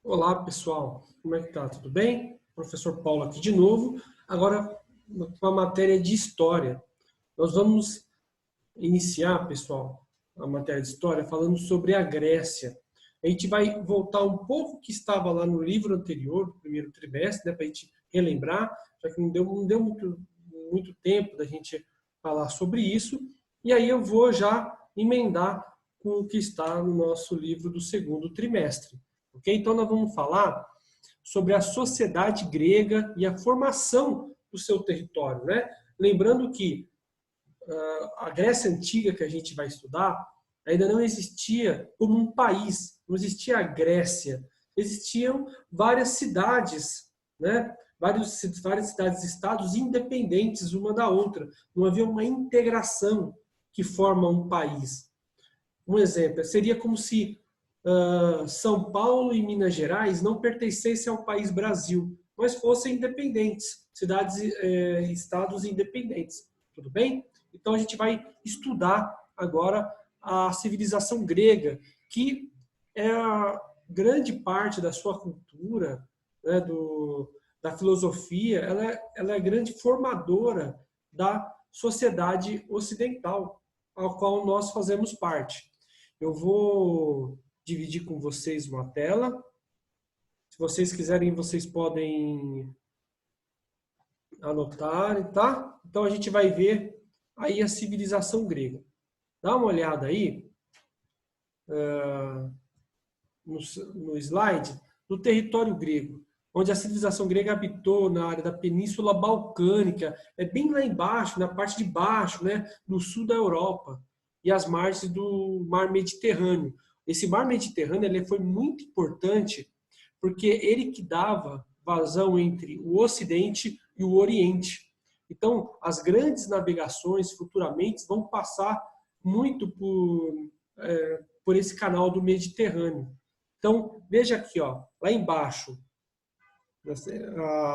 Olá, pessoal. Como é que tá? Tudo bem? Professor Paulo aqui de novo. Agora, com a matéria de História. Nós vamos iniciar, pessoal, a matéria de História falando sobre a Grécia. A gente vai voltar um pouco que estava lá no livro anterior, do primeiro trimestre, né, para a gente relembrar, já que não deu muito tempo da gente falar sobre isso. E aí eu vou já emendar com o que está no nosso livro do segundo trimestre. Ok? Então, nós vamos falar sobre a sociedade grega e a formação do seu território. Né? Lembrando que a Grécia Antiga, que a gente vai estudar, ainda não existia como um país, não existia a Grécia. Existiam várias cidades, né? Várias cidades-estados independentes uma da outra. Não havia uma integração que forma um país. Um exemplo, seria como se São Paulo e Minas Gerais não pertencessem ao país Brasil, mas fossem independentes, cidades, estados independentes. Tudo bem? Então a gente vai estudar agora a civilização grega, que é a grande parte da sua cultura, né, da filosofia, ela é grande formadora da sociedade ocidental, ao qual nós fazemos parte. Eu vou dividir com vocês uma tela. Se vocês quiserem, vocês podem anotar, tá? Então a gente vai ver aí a civilização grega. Dá uma olhada aí no slide do território grego, onde a civilização grega habitou na área da Península Balcânica, é bem lá embaixo, na parte de baixo, né, no sul da Europa, e as margens do Mar Mediterrâneo. Esse Mar Mediterrâneo ele foi muito importante porque ele que dava vazão entre o Ocidente e o Oriente. Então, as grandes navegações futuramente vão passar muito por esse canal do Mediterrâneo. Então, veja aqui, ó, lá embaixo,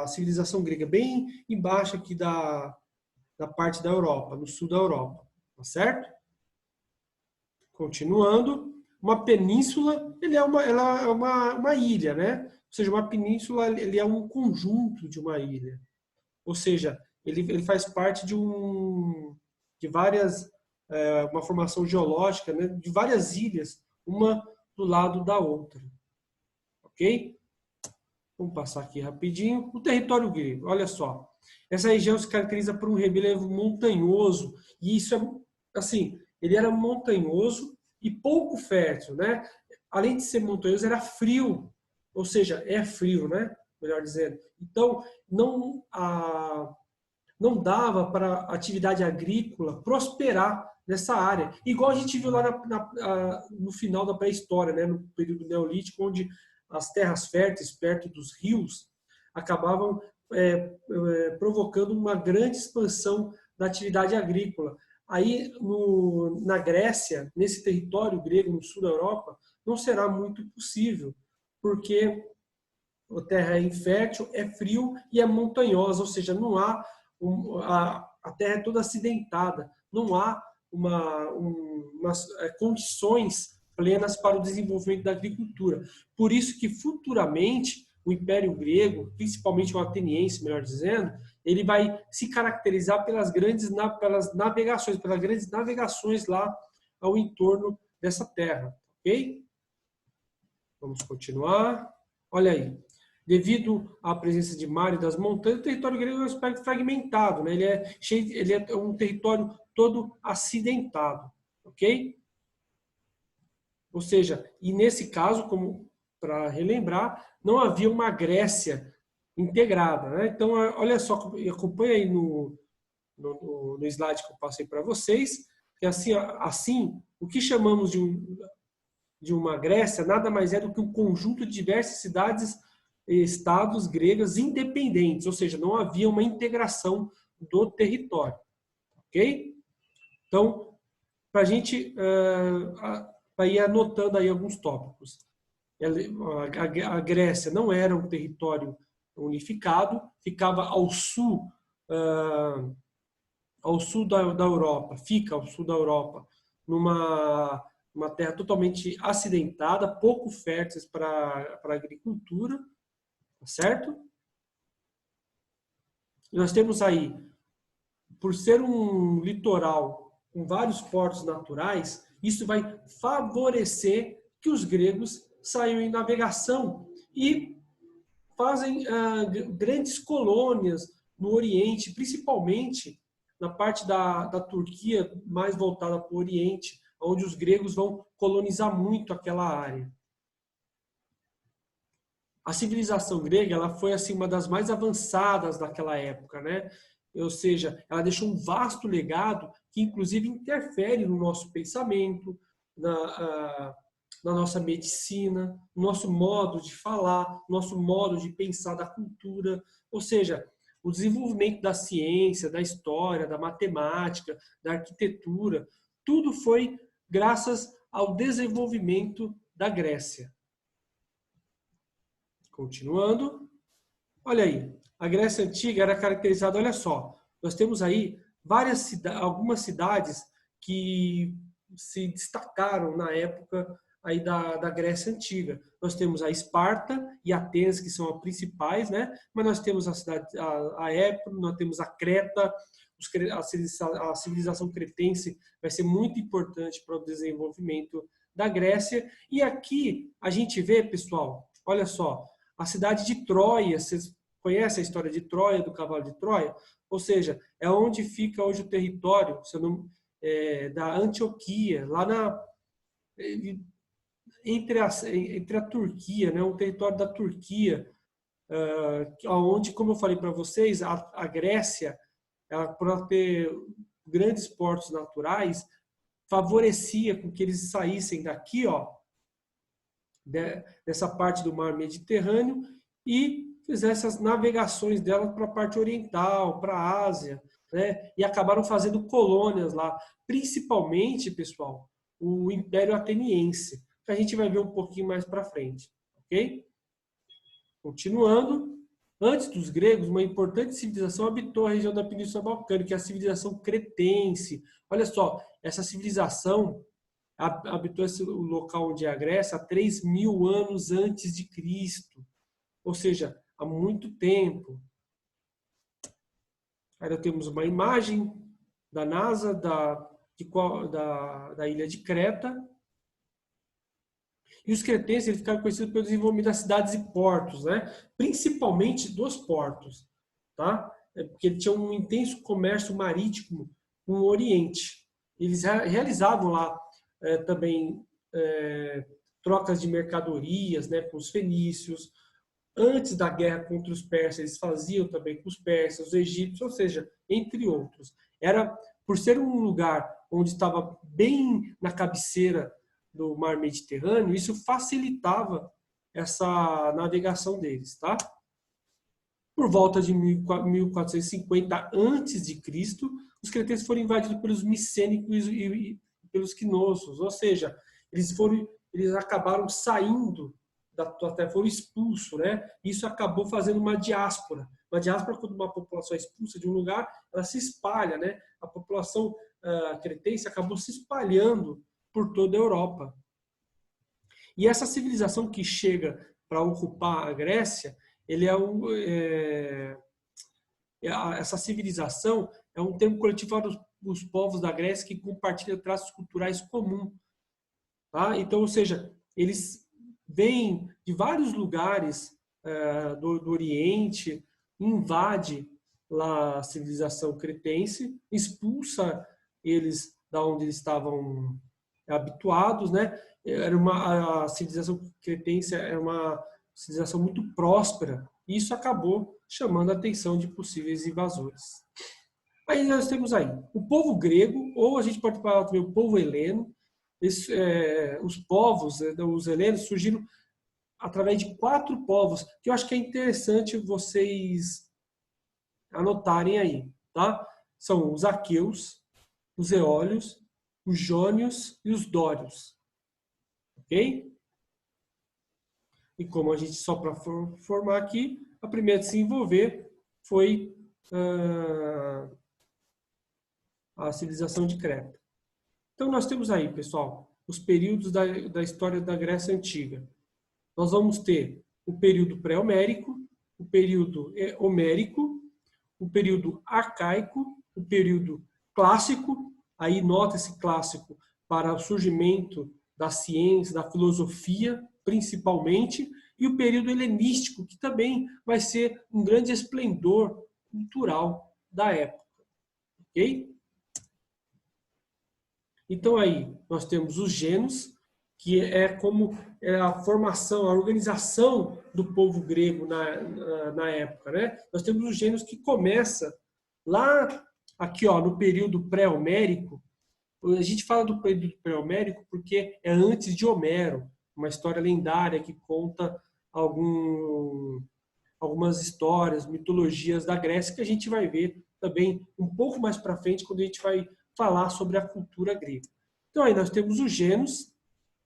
a civilização grega, bem embaixo aqui da parte da Europa, no sul da Europa, tá certo? Continuando, uma península, ela é uma ilha, né? Ou seja, uma península, ele é um conjunto de uma ilha. Ou seja, ele faz parte de várias, uma formação geológica, né? De várias ilhas, uma do lado da outra. Ok? Vamos passar aqui rapidinho. O território grego, olha só. Essa região se caracteriza por um relevo montanhoso, e isso é, assim, ele era montanhoso e pouco fértil, né? Além de ser montanhoso, era frio, ou seja, é frio, né? Melhor dizendo. Então, não dava para a atividade agrícola prosperar nessa área. Igual a gente viu lá no final da pré-história, né? No período neolítico, onde as terras férteis perto dos rios acabavam provocando uma grande expansão da atividade agrícola. Aí, na Grécia, nesse território grego, no sul da Europa, não será muito possível, porque a terra é infértil, é frio e é montanhosa, ou seja, não há a terra é toda acidentada, não há umas condições plenas para o desenvolvimento da agricultura. Por isso que futuramente o Império Grego, principalmente o ateniense, melhor dizendo, ele vai se caracterizar pelas grandes navegações lá ao entorno dessa terra, ok? Vamos continuar. Olha aí. Devido à presença de mar e das montanhas, o território grego é um aspecto fragmentado, né? Ele é um território todo acidentado, ok? Ou seja, e nesse caso, como para relembrar, não havia uma Grécia integrada, né? Então, olha só, acompanha aí no slide que eu passei para vocês, que assim, o que chamamos de uma Grécia nada mais é do que um conjunto de diversas cidades e estados gregas independentes, ou seja, não havia uma integração do território. Ok? Então, para a gente ir anotando aí alguns tópicos. A Grécia não era um território unificado, ficava ao sul da Europa, fica ao sul da Europa, numa uma terra totalmente acidentada, pouco fértil para a agricultura, tá certo? E nós temos aí, por ser um litoral com vários portos naturais, isso vai favorecer que os gregos saiam em navegação e fazem grandes colônias no Oriente, principalmente na parte da Turquia, mais voltada para o Oriente, onde os gregos vão colonizar muito aquela área. A civilização grega, ela foi assim uma das mais avançadas daquela época, né? Ou seja, ela deixou um vasto legado que inclusive interfere no nosso pensamento, na nossa medicina, no nosso modo de falar, no nosso modo de pensar da cultura. Ou seja, o desenvolvimento da ciência, da história, da matemática, da arquitetura, tudo foi graças ao desenvolvimento da Grécia. Continuando, olha aí, a Grécia Antiga era caracterizada, olha só, nós temos aí algumas cidades que se destacaram na época aí da Grécia Antiga. Nós temos a Esparta e Atenas, que são as principais, né? Mas nós temos a Épiro, nós temos a Creta, a civilização cretense vai ser muito importante para o desenvolvimento da Grécia. E aqui a gente vê, pessoal, olha só, a cidade de Troia. Vocês conhecem a história de Troia, do cavalo de Troia? Ou seja, é onde fica hoje o território da Antioquia, lá entre a Turquia, né, o território da Turquia, onde, como eu falei para vocês, a Grécia, ela, por ela ter grandes portos naturais, favorecia com que eles saíssem daqui, ó, dessa parte do mar Mediterrâneo e fizesse as navegações dela para a parte oriental, para a Ásia, né? E acabaram fazendo colônias lá, principalmente, pessoal, o Império Ateniense, que a gente vai ver um pouquinho mais para frente, ok? Continuando, antes dos gregos, uma importante civilização habitou a região da Península Balcânica, que é a civilização cretense. Olha só, essa civilização habitou o local onde é a Grécia há 3.000 anos antes de Cristo. Ou seja, há muito tempo. Aí temos uma imagem da NASA, da ilha de Creta. E os cretenses eles ficaram conhecidos pelo desenvolvimento das cidades e portos, né? Principalmente dos portos, tá? Porque eles tinham um intenso comércio marítimo com o Oriente. Eles realizavam lá também trocas de mercadorias, né, com os fenícios. Antes da guerra contra os persas, eles faziam também com os persas, os egípcios, ou seja, entre outros. Era, por ser um lugar onde estava bem na cabeceira do mar Mediterrâneo, isso facilitava essa navegação deles, tá? Por volta de 1450 a.C., os cretenses foram invadidos pelos micênicos e pelos quinosos, ou seja, eles acabaram saindo da terra, foram expulsos, né? Isso acabou fazendo uma diáspora. Uma diáspora, quando uma população é expulsa de um lugar, ela se espalha, né? A população cretense acabou se espalhando por toda a Europa. E essa civilização que chega para ocupar a Grécia, essa civilização é um termo coletivo para os povos da Grécia que compartilham traços culturais comuns. Tá? Então, ou seja, eles vêm de vários lugares do Oriente, invade lá a civilização cretense, expulsa eles da onde eles estavam habituados, né? A civilização cretense era uma civilização muito próspera e isso acabou chamando a atenção de possíveis invasores. Aí nós temos aí o povo grego, ou a gente pode falar também o povo heleno. Os povos, os helenos, surgiram através de 4 povos, que eu acho que é interessante vocês anotarem aí, tá? São os aqueus, os eólios, os jônios e os dórios. Ok? E como a gente, só para formar aqui, a primeira a se envolver foi a civilização de Creta. Então nós temos aí, pessoal, os períodos da história da Grécia Antiga. Nós vamos ter o período pré-homérico, o período homérico, o período arcaico, o período clássico, aí nota esse clássico para o surgimento da ciência, da filosofia, principalmente, e o período helenístico, que também vai ser um grande esplendor cultural da época. Ok? Então aí nós temos os gênos, que é como a formação, a organização do povo grego na época, né? Nós temos os gênios que começa lá, aqui ó, no período pré-homérico. A gente fala do período pré-homérico porque é antes de Homero, uma história lendária que conta algumas histórias, mitologias da Grécia que a gente vai ver também um pouco mais para frente quando a gente vai falar sobre a cultura grega. Então aí nós temos os gênios,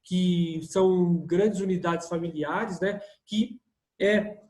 que são grandes unidades familiares, né, que é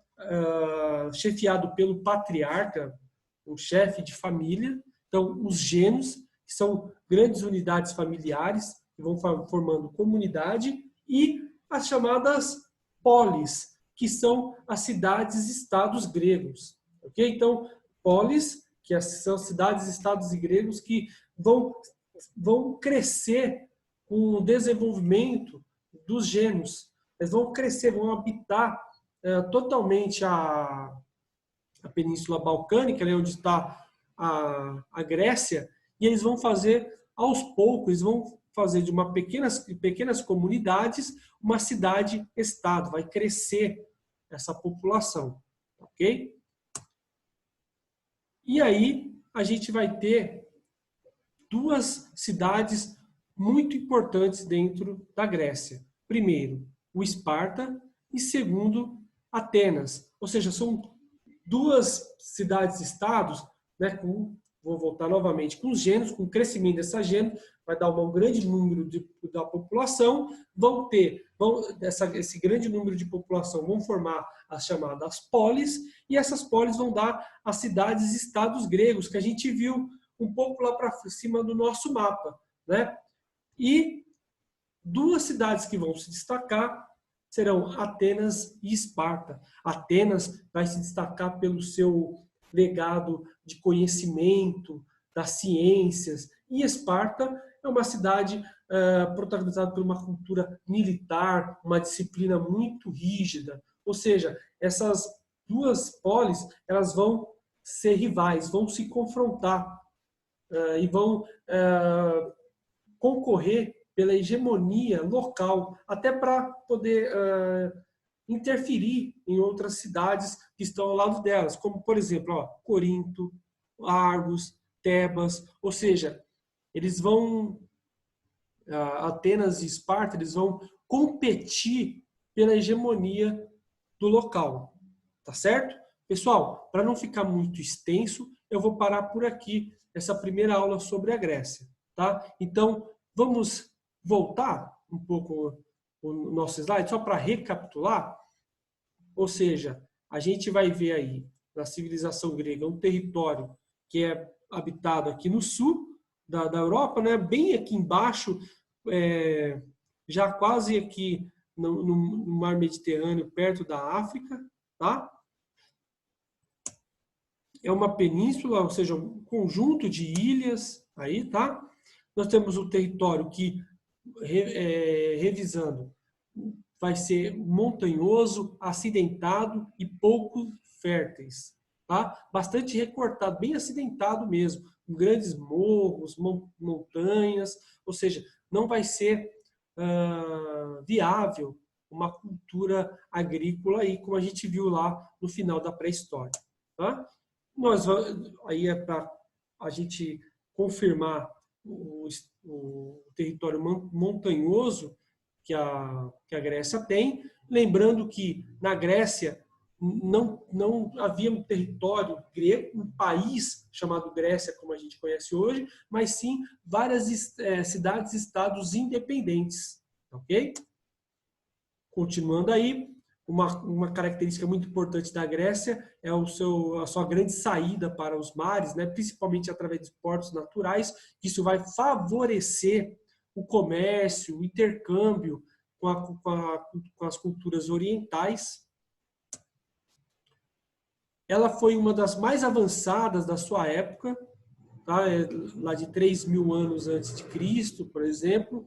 chefiado pelo patriarca, o chefe de família. Então, os gênios, que são grandes unidades familiares, que vão formando comunidade, e as chamadas polis, que são as cidades-estados gregos. Okay? Então, polis, que são cidades-estados gregos que vão crescer com o desenvolvimento dos gênios. Eles vão crescer, vão habitar totalmente a Península Balcânica, né, onde está a Grécia, e eles vão fazer aos poucos, eles vão fazer de pequenas comunidades uma cidade-estado, vai crescer essa população, ok? E aí a gente vai ter duas cidades muito importantes dentro da Grécia. Primeiro, o Esparta e segundo, Atenas. Ou seja, são duas cidades-estados, né, vou voltar novamente, com os gêneros, com o crescimento dessa gênero, vai dar um grande número da população, esse grande número de população vão formar as chamadas polis, e essas polis vão dar as cidades-estados gregos, que a gente viu um pouco lá para cima do nosso mapa, né? E duas cidades que vão se destacar serão Atenas e Esparta. Atenas vai se destacar pelo seu legado de conhecimento, das ciências, e Esparta é uma cidade protagonizada por uma cultura militar, uma disciplina muito rígida. Ou seja, essas duas polis, elas vão ser rivais, vão se confrontar e vão concorrer pela hegemonia local, até para poder interferir em outras cidades que estão ao lado delas, como, por exemplo, Corinto, Argos, Tebas, ou seja, eles vão, Atenas e Esparta, eles vão competir pela hegemonia do local, tá certo? Pessoal, para não ficar muito extenso, eu vou parar por aqui essa primeira aula sobre a Grécia, tá? Então, vamos voltar um pouco o nosso slide, só para recapitular. Ou seja, a gente vai ver aí, na civilização grega, um território que é habitado aqui no sul da Europa, né? Bem aqui embaixo, já quase aqui no mar Mediterrâneo, perto da África, tá? É uma península, ou seja, um conjunto de ilhas aí, tá? Nós temos um território que, revisando, vai ser montanhoso, acidentado e pouco férteis, tá? Bastante recortado, bem acidentado mesmo, com grandes morros, montanhas, ou seja, não vai ser viável uma cultura agrícola aí, como a gente viu lá no final da pré-história, tá? Aí é para a gente confirmar o território montanhoso que a Grécia tem, lembrando que na Grécia não havia um território grego, um país chamado Grécia, como a gente conhece hoje, mas sim várias cidades-estados independentes, ok? Continuando aí, uma característica muito importante da Grécia é a sua grande saída para os mares, né? Principalmente através de portos naturais. Isso vai favorecer o comércio, o intercâmbio com as culturas orientais. Ela foi uma das mais avançadas da sua época, tá? Lá de 3.000 anos antes de Cristo, por exemplo.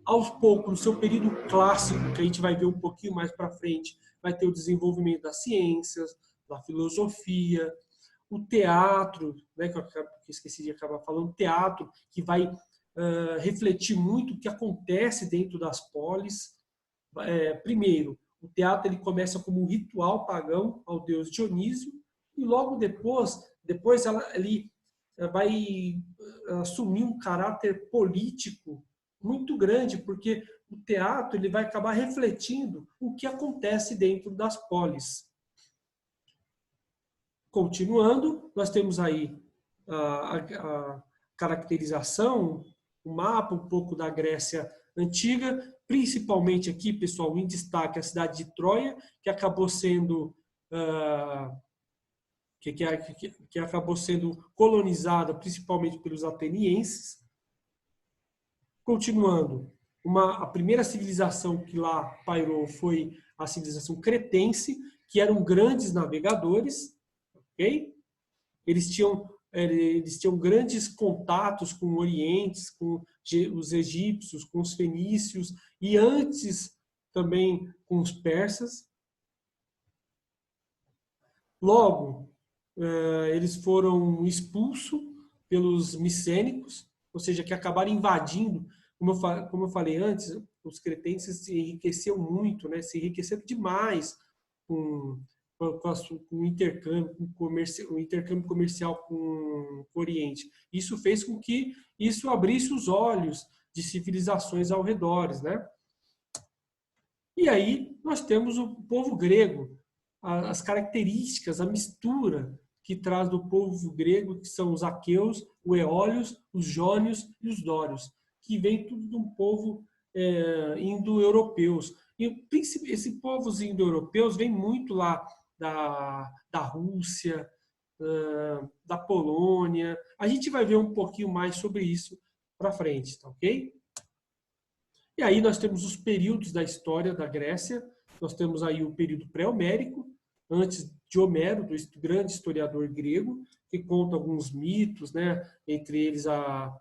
Aos poucos, no seu período clássico, que a gente vai ver um pouquinho mais para frente, vai ter o desenvolvimento das ciências, da filosofia, o teatro, né, que eu esqueci de acabar falando, teatro, que vai refletir muito o que acontece dentro das polis. Primeiro, o teatro ele começa como um ritual pagão ao deus Dionísio, e logo depois ele vai assumir um caráter político muito grande, porque o teatro ele vai acabar refletindo o que acontece dentro das polis. Continuando, nós temos aí a caracterização, o mapa um pouco da Grécia Antiga, principalmente aqui, pessoal, em destaque a cidade de Troia, que acabou sendo que acabou sendo colonizada principalmente pelos atenienses. Continuando, a primeira civilização que lá pairou foi a civilização cretense, que eram grandes navegadores, ok? Eles tinham grandes contatos com o Oriente, com os egípcios, com os fenícios e antes também com os persas. Logo, eles foram expulsos pelos micênicos, ou seja, que acabaram invadindo. Como eu falei antes, os cretenses se enriqueceram muito, né? Se enriqueceram demais com o intercâmbio comercial com o Oriente. Isso fez com que isso abrisse os olhos de civilizações ao redor, né? E aí nós temos o povo grego, as características, a mistura que traz do povo grego, que são os aqueus, os eólios, os jônios e os dórios, que vem tudo de um povo indo-europeus. E esses povos indo-europeus vêm muito lá da Rússia, da Polônia. A gente vai ver um pouquinho mais sobre isso para frente, tá ok? E aí nós temos os períodos da história da Grécia. Nós temos aí o período pré-homérico, antes de Homero, do grande historiador grego, que conta alguns mitos, né? Entre eles a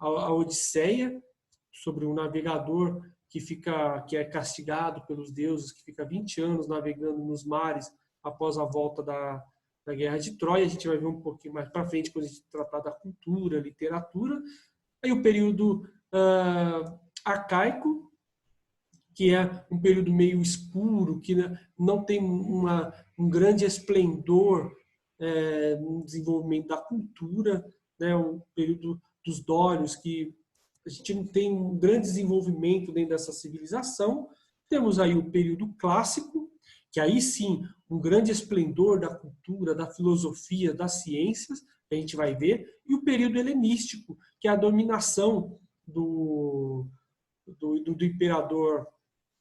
Odisseia, sobre um navegador que é castigado pelos deuses, que fica 20 anos navegando nos mares após a volta da Guerra de Troia. A gente vai ver um pouquinho mais para frente, quando a gente tratar da cultura, literatura. Aí o período arcaico, que é um período meio escuro, que não tem um grande esplendor no desenvolvimento da cultura, né? O período dos dórios, que a gente não tem um grande desenvolvimento dentro dessa civilização. Temos aí o período clássico, que aí sim, um grande esplendor da cultura, da filosofia, das ciências, que a gente vai ver, e o período helenístico, que é a dominação do imperador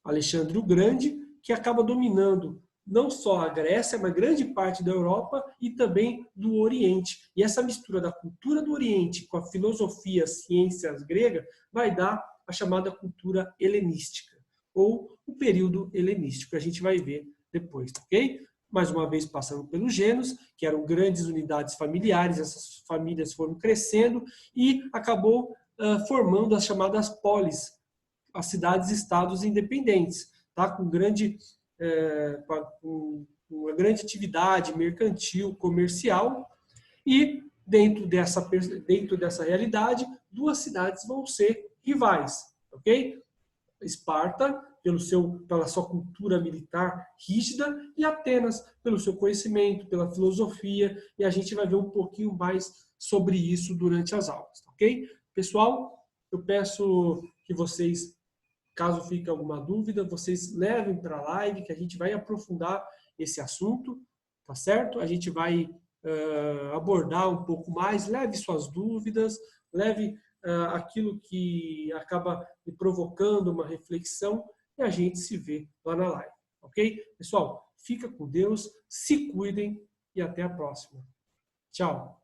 Alexandre o Grande, que acaba dominando não só a Grécia, mas grande parte da Europa e também do Oriente. E essa mistura da cultura do Oriente com a filosofia, ciências grega, vai dar a chamada cultura helenística, ou o período helenístico, que a gente vai ver depois, ok? Mais uma vez passando pelos gêneros, que eram grandes unidades familiares, essas famílias foram crescendo e acabou formando as chamadas polis, as cidades-estados independentes, tá? Com uma grande atividade mercantil, comercial, e dentro dessa realidade, duas cidades vão ser rivais, ok? Esparta, pela sua cultura militar rígida, e Atenas, pelo seu conhecimento, pela filosofia, e a gente vai ver um pouquinho mais sobre isso durante as aulas, ok? Pessoal, eu peço que vocês, caso fique alguma dúvida, vocês levem para a live, que a gente vai aprofundar esse assunto, tá certo? A gente vai abordar um pouco mais, leve suas dúvidas, leve aquilo que acaba me provocando uma reflexão, e a gente se vê lá na live, ok? Pessoal, fica com Deus, se cuidem e até a próxima. Tchau!